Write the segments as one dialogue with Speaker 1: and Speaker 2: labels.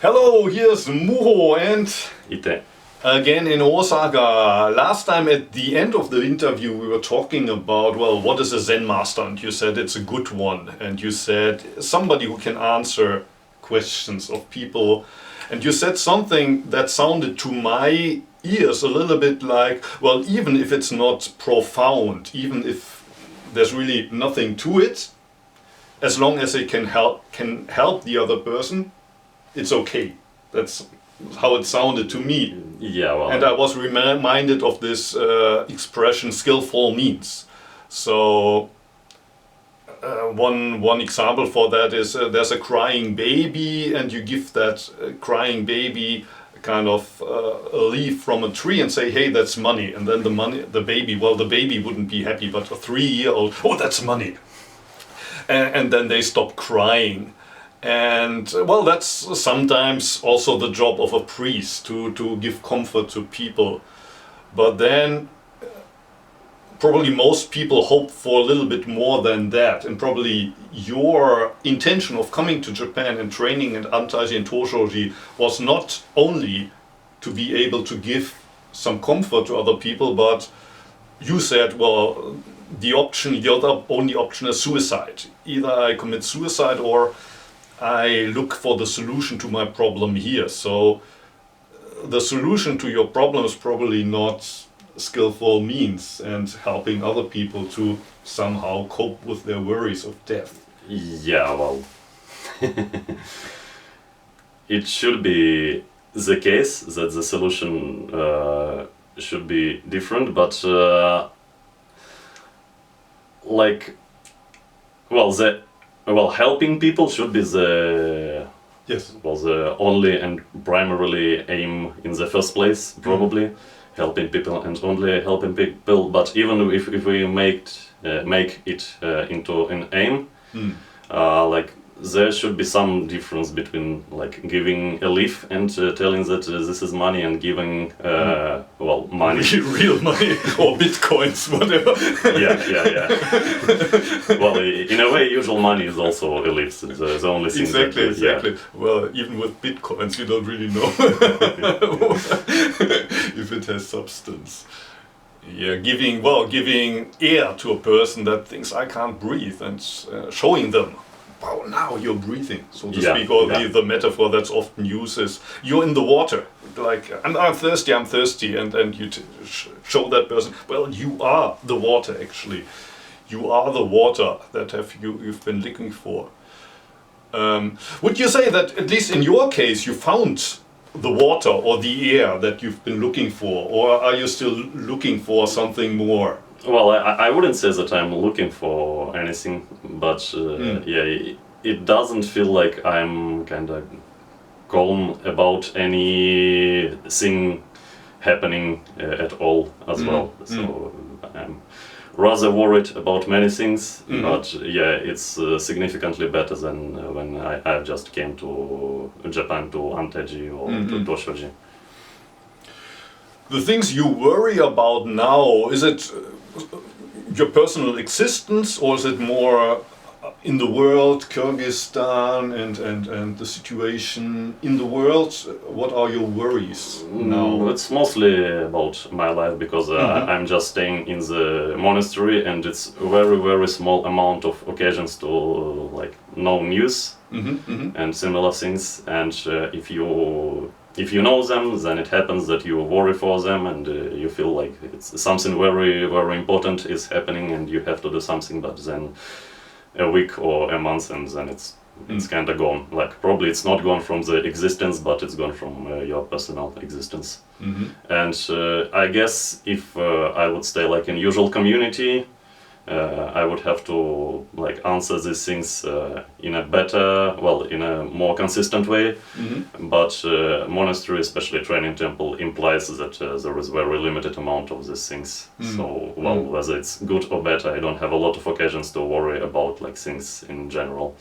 Speaker 1: Hello, here's Muho and
Speaker 2: Itei.
Speaker 1: again in Osaka. Last time at the end of the interview we were talking about, well, what is a Zen master? And you said it's a good one. And you said somebody who can answer questions of people. And you said something that sounded to my ears a little bit like, well, even if it's not profound, even if there's really nothing to it, as long as it can help the other person, it's okay. That's how it sounded to me.
Speaker 2: Yeah, well.
Speaker 1: And I was reminded of this expression, skillful means. So one example for that is there's a crying baby, and you give that crying baby kind of a leaf from a tree and say, hey, that's money. And then the baby wouldn't be happy, but a 3-year-old, oh, that's money. And then they stop crying. And well, that's sometimes also the job of a priest to give comfort to people. But then probably most people hope for a little bit more than that. And probably your intention of coming to Japan and training in Antaiji and Toshoji was not only to be able to give some comfort to other people, but you said, well, the other only option is suicide. Either I commit suicide or I look for the solution to my problem here. So the solution to your problem is probably not skillful means and helping other people to somehow cope with their worries of death.
Speaker 2: Yeah, well. It should be the case that the solution should be different, but helping people should be the only and primarily aim in the first place, probably. Helping people and only helping people. But even if we make it into an aim, there should be some difference between giving a leaf and telling that this is money and giving money,
Speaker 1: real money or bitcoins, whatever.
Speaker 2: yeah. Well, in a way, usual money is also a leaf. The only thing.
Speaker 1: Exactly. Well, even with bitcoins, you don't really know if it has substance. Yeah, giving air to a person that thinks I can't breathe and showing them. Wow, now you're breathing, so to speak, or the metaphor that's often used is you're in the water, like I'm thirsty, and you show that person, well, you are the water actually, you are the water that you've been looking for. Would you say that at least in your case you found the water or the air that you've been looking for, or are you still looking for something more?
Speaker 2: Well, I wouldn't say that I'm looking for anything, but it doesn't feel like I'm kind of calm about anything happening at all as well. So I'm rather worried about many things, but it's significantly better than when I just came to Japan, to Antaiji or to Toshoji.
Speaker 1: The things you worry about now, is it your personal existence, or is it more in the world, Kyrgyzstan and the situation in the world? What are your worries now?
Speaker 2: It's mostly about my life, because I'm just staying in the monastery, and it's a very, very small amount of occasions to know news and similar things. And if you know them, then it happens that you worry for them, and you feel like it's something very, very important is happening and you have to do something, but then a week or a month and then it's kind of gone. Probably it's not gone from the existence, but it's gone from your personal existence. And I guess if I would stay in usual community, I would have to answer these things in a more consistent way. But monastery, especially training temple, implies that there is very limited amount of these things. So whether it's good or bad, I don't have a lot of occasions to worry about things in general.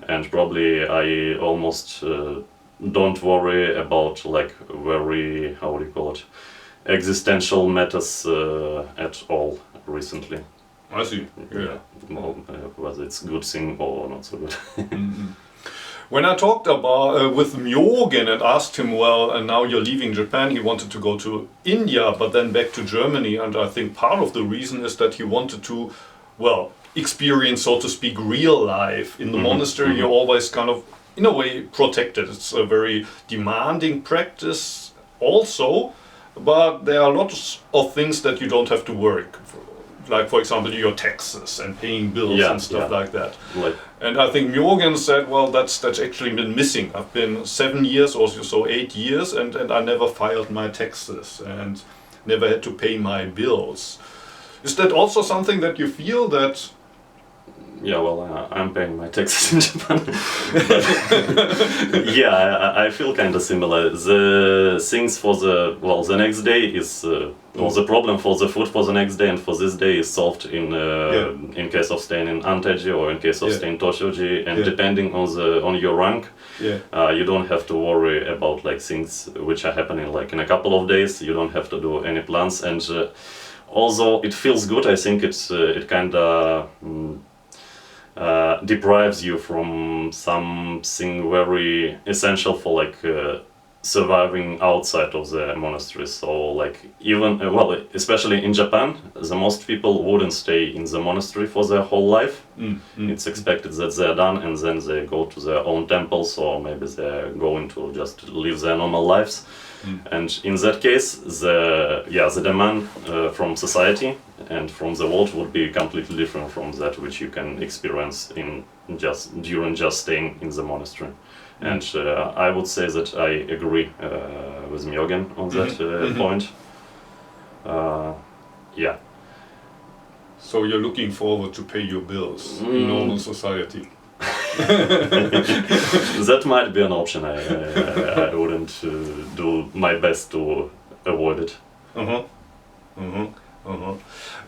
Speaker 2: And probably I almost don't worry about very, how do you call it, existential matters at all recently.
Speaker 1: I see. Yeah.
Speaker 2: Whether it's good thing or not so good.
Speaker 1: When I talked about with Myogen and asked him, well, and now you're leaving Japan, he wanted to go to India, but then back to Germany. And I think part of the reason is that he wanted to, well, experience, so to speak, real life. In the monastery, you're always kind of, in a way, protected. It's a very demanding practice also, but there are lots of things that you don't have to worry. Like, for example, your taxes and paying bills and stuff like that.
Speaker 2: Like,
Speaker 1: and I think Myogen said, well, that's actually been missing. I've been 7 years or so, 8 years, and I never filed my taxes and never had to pay my bills. Is that also something that you feel that...
Speaker 2: Yeah, well, I'm paying my taxes in Japan. But yeah, I feel kind of similar. The things for the, well, the next day is, well, the problem for the food for the next day and for this day is solved in case of staying in Anteji or in case of staying Toshoji, and depending on your rank, you don't have to worry about like things which are happening like in a couple of days. You don't have to do any plans, and although it feels good, I think it kind of deprives you from something very essential for like surviving outside of the monastery. So like even well, especially in Japan, the most people wouldn't stay in the monastery for their whole life. It's expected that they're done and then they go to their own temples, or maybe they're going to just live their normal lives. And in that case, the demand from society and from the world would be completely different from that which you can experience during just staying in the monastery. And I would say that I agree with Myogen on that point. Yeah.
Speaker 1: So you're looking forward to pay your bills in normal society?
Speaker 2: That might be an option. I wouldn't do my best to avoid it.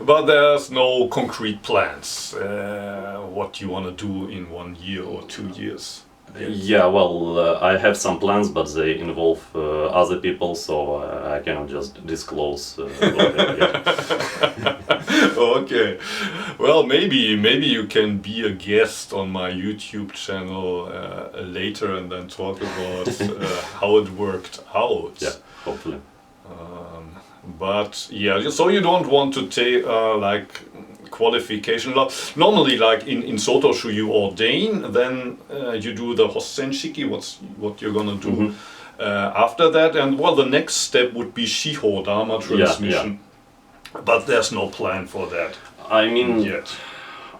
Speaker 1: But there's no concrete plans what you want to do in 1 year or 2 years.
Speaker 2: Yeah, well, I have some plans, but they involve other people, so I cannot just disclose.
Speaker 1: Okay, well, maybe you can be a guest on my YouTube channel later and then talk about how it worked out.
Speaker 2: Yeah, hopefully.
Speaker 1: But yeah, so you don't want to take like qualification. Normally, like in Sotoshu, you ordain, then you do the Hossen Shiki, what you're gonna do after that, and well, the next step would be Shiho Dharma transmission. But there's no plan for that.
Speaker 2: I mean,
Speaker 1: yet.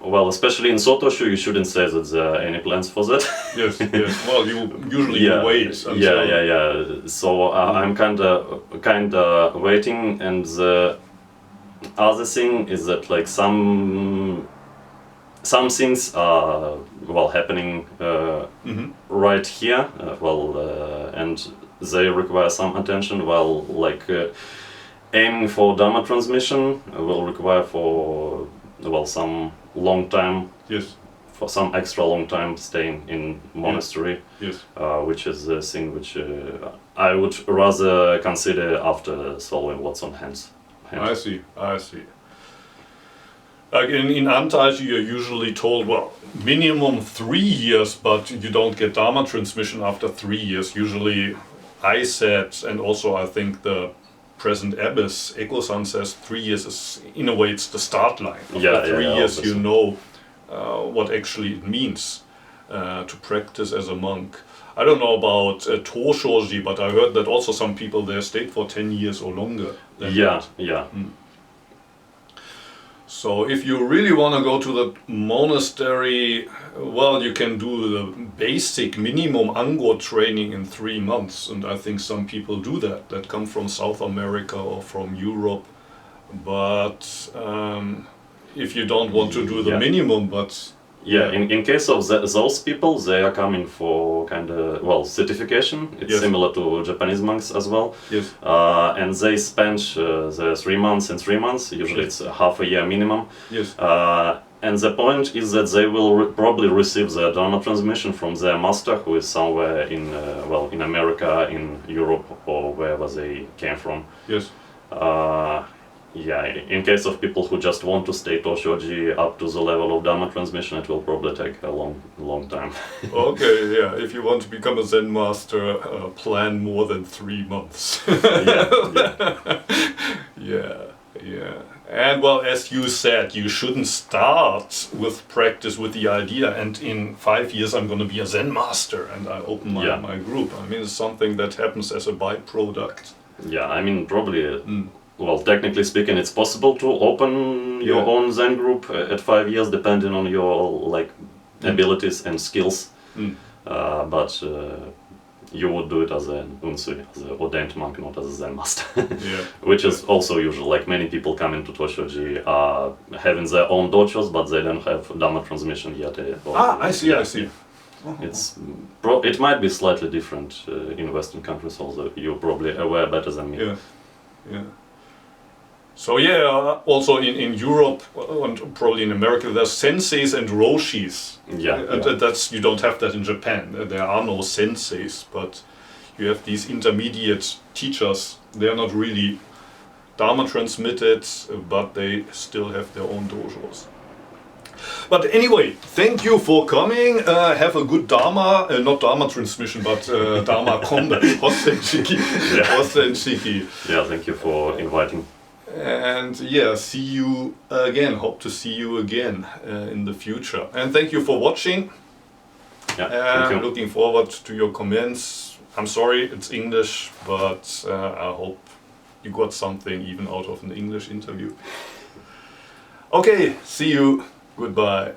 Speaker 2: Well, especially in Sotoshu, you shouldn't say that there are any plans for that.
Speaker 1: Yes. Well, you usually wait.
Speaker 2: Yeah. So I'm kind of waiting, and the other thing is that like some things are happening right here. And they require some attention. Well, like. Aiming for Dharma transmission will require for some long time, for some extra long time staying in monastery, which is a thing which I would rather consider after solving what's on hand.
Speaker 1: I see. Like in Antaiji, you're usually told, well, minimum 3 years, but you don't get Dharma transmission after 3 years. Usually I said, and also I think the present abbess, Eko-san, says 3 years is, in a way, it's the start line. After 3 years, you know what actually it means to practice as a monk. I don't know about Toshoji, but I heard that also some people there stayed for 10 years or longer.
Speaker 2: Yeah.
Speaker 1: So if you really want to go to the monastery, well, you can do the basic minimum Ango training in 3 months, and I think some people do that come from South America or from Europe. But if you don't want to do the minimum, but...
Speaker 2: In case of those people, they are coming for kind of, certification. It's similar to Japanese monks as well. And they spend the 3 months and 3 months, usually it's half a year minimum. And the point is that they will probably receive the Dharma transmission from their master, who is somewhere in America, in Europe, or wherever they came from. Yeah, in case of people who just want to stay Toshoji up to the level of Dharma transmission, it will probably take a long time.
Speaker 1: Okay, yeah. If you want to become a Zen master, plan more than 3 months.
Speaker 2: Yeah.
Speaker 1: Yeah, yeah. And well, as you said, you shouldn't start with practice with the idea, and in 5 years I'm going to be a Zen master and I open my group. I mean, it's something that happens as a byproduct.
Speaker 2: Yeah, I mean, probably, well, technically speaking, it's possible to open your own Zen group at 5 years, depending on your, like, abilities and skills. But you would do it as an unsui, as an ordained monk, not as a Zen master. Which is also usual. Like, many people come into Toshoji having their own dojos, but they don't have Dharma transmission yet.
Speaker 1: I see, I see.
Speaker 2: It's it might be slightly different in Western countries, although you're probably aware better than me.
Speaker 1: Yeah, yeah. So yeah, also in Europe and probably in America, there's senseis and roshis. That's, you don't have that in Japan. There are no senseis, but you have these intermediate teachers. They are not really Dharma transmitted, but they still have their own dojos. But anyway, thank you for coming. Have a good Dharma, not Dharma transmission, but Dharma combat. Hossen Shiki. Hossen Shiki.
Speaker 2: Yeah, thank you for inviting.
Speaker 1: And yeah, see you again. Hope to see you again in the future. And thank you for watching.
Speaker 2: Yeah, thank you.
Speaker 1: Looking forward to your comments. I'm sorry it's English, but I hope you got something even out of an English interview. Okay, see you. Goodbye.